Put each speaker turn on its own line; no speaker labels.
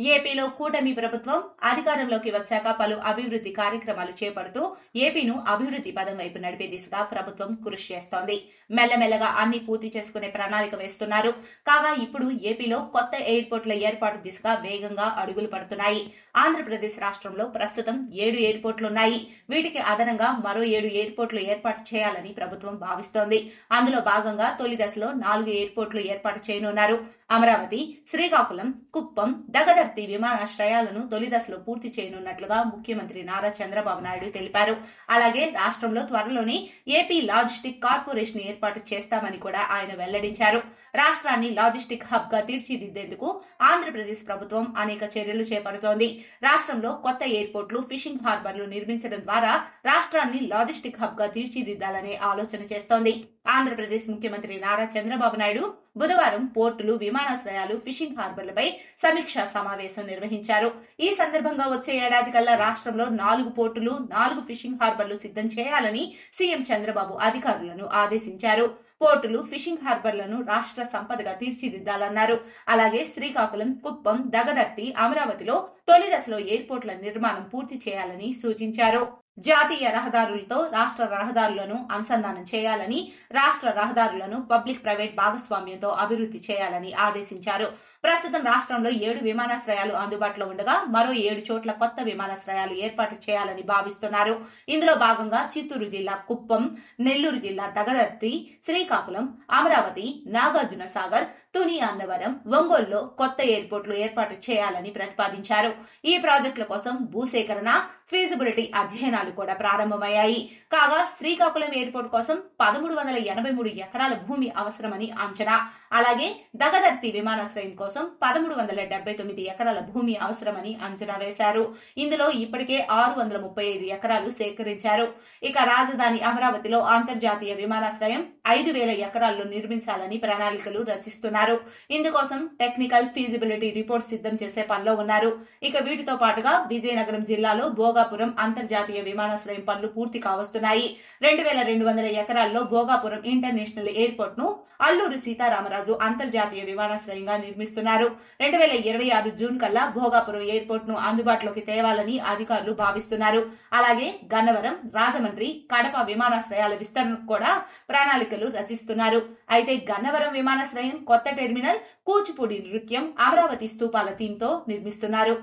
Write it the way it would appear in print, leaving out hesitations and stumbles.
ఏపీలో కూటమి ప్రభుత్వం అధికారంలోకి వచ్చాక పలు అభివృద్ధి కార్యక్రమాలు చేపడుతూ ఏపీను అభివృద్ధి పదం వైపు నడిపే దిశగా ప్రభుత్వం కృషి చేస్తోంది. మెల్లమెల్లగా అన్ని పూర్తి చేసుకునే ప్రణాళిక వేస్తున్నారు. కాగా ఇప్పుడు ఏపీలో కొత్త ఎయిర్పోర్టుల ఏర్పాటు దిశగా వేగంగా అడుగులు పడుతున్నాయి. ఆంధ్రప్రదేశ్ రాష్ట్రంలో ప్రస్తుతం 7 ఎయిర్పోర్టులున్నాయి. వీటికి అదనంగా మరో 7 ఎయిర్పోర్టులు ఏర్పాటు చేయాలని ప్రభుత్వం భావిస్తోంది. అందులో భాగంగా తొలి దశలో 4 ఎయిర్పోర్టులు ఏర్పాటు చేయనున్నారు. అమరావతి, శ్రీకాకుళం, కుప్పం, దగదర్తి విమానాశ్రయాలను తొలి దశలో పూర్తి చేయనున్నట్లుగా ముఖ్యమంత్రి నారా చంద్రబాబు నాయుడు తెలిపారు. అలాగే రాష్ట్రంలో త్వరలోనే ఏపీ లాజిస్టిక్ కార్పొరేషన్ ఏర్పాటు చేస్తామని కూడా ఆయన వెల్లడించారు. రాష్ట్రాన్ని లాజిస్టిక్ హబ్ గా తీర్చిదిద్దేందుకు ఆంధ్రప్రదేశ్ ప్రభుత్వం అనేక చర్యలు చేపడుతోంది. రాష్ట్రంలో కొత్త ఎయిర్పోర్టులు, ఫిషింగ్ హార్బర్లు నిర్మించడం ద్వారా రాష్ట్రాన్ని లాజిస్టిక్ హబ్ గా తీర్చిదిద్దాలనే ఆలోచన చేస్తోంది. ఆంధ్రప్రదేశ్ ముఖ్యమంత్రి నారా చంద్రబాబు నాయుడు బుధవారం పోర్టులు, విమానాశ్రయాలు, ఫిషింగ్ హార్బర్లపై సమీక్షా సమావేశం నిర్వహించారు. ఈ సందర్భంగా వచ్చే ఏడాది కల్లా రాష్ట్రంలో 4 పోర్టులు, 4 ఫిషింగ్ హార్బర్లు సిద్ధం చేయాలని సీఎం చంద్రబాబు అధికారులను ఆదేశించారు. పోర్టులు, ఫిషింగ్ హార్బర్లను రాష్ట్ర సంపదగా తీర్చిదిద్దాలన్నారు. అలాగే శ్రీకాకుళం, కుప్పం, దగదర్తి, అమరావతిలో తొలి దశలో ఎయిర్పోర్టుల నిర్మాణం పూర్తి చేయాలని సూచించారు. జాతీయ రహదారులతో రాష్ట్ర రహదారులను అనుసంధానం చేయాలని, రాష్ట్ర రహదారులను పబ్లిక్ ప్రైవేట్ భాగస్వామ్యంతో అభివృద్ధి చేయాలని ఆదేశించారు. ప్రస్తుతం రాష్ట్రంలో 7 విమానాశ్రయాలు అందుబాటులో ఉండగా మరో 7 చోట్ల కొత్త విమానాశ్రయాలు ఏర్పాటు చేయాలని భావిస్తున్నారు. ఇందులో భాగంగా చిత్తూరు జిల్లా కుప్పం, నెల్లూరు జిల్లా దగదర్తి, శ్రీకాకుళం, అమరావతి, నాగార్జున సాగర్, తుని, అన్నవరం, ఒంగోలులో కొత్త ఎయిర్పోర్టులు ఏర్పాటు చేయాలని ప్రతిపాదించారు. ఈ ప్రాజెక్టుల కోసం భూసేకరణ, ఫీజిబిలిటీ అధ్యయనాలు కూడా ప్రారంభమయ్యాయి. కాగా శ్రీకాకుళం ఎయిర్పోర్ట్ కోసం 1383 ఎకరాల భూమి అవసరమని అంచనా. అలాగే దగదర్తి విమానాశ్రయం కోసం 1379 ఎకరాల భూమి అవసరమని అంచనా వేశారు. ఇందులో ఇప్పటికే 635 ఎకరాలు సేకరించారు. ఇక రాజధాని అమరావతిలో అంతర్జాతీయ విమానాశ్రయం 5000 ఎకరాల్లో నిర్మించాలని ప్రణాళికలు రచిస్తున్నారు. ఇందుకోసం టెక్నికల్ ఫీజిబిలిటీ రిపోర్ట్ సిద్ధం చేసే పనిలో ఉన్నారు. ఇక వీటితో పాటుగా విజయనగరం జిల్లాలో భోగాపురం అంతర్జాతీయ విమానాశ్రయం పనులు పూర్తి కావస్తున్నాయి. 2200 ఎకరాల్లో భోగాపురం ఇంటర్నేషనల్ ఎయిర్పోర్ట్ ను అల్లూరి సీతారామరాజు అంతర్జాతీయ విమానాశ్రయంగా నిర్మిస్తున్నారు. 2026 జూన్ కల్లా భోగాపురం ఎయిర్పోర్ట్ ను అందుబాటులోకి తేవాలని అధికారులు భావిస్తున్నారు. అలాగే గన్నవరం, రాజమండ్రి, కడప విమానాశ్రయాల విస్తరణకు కూడా ప్రణాళికలు రచిస్తున్నారు. అయితే గన్నవరం విమానాశ్రయం, కొత్త టెర్మినల్, కూచిపూడి నృత్యం, అమరావతి స్తూపాల థీమ్ తో నిర్మిస్తున్నారు.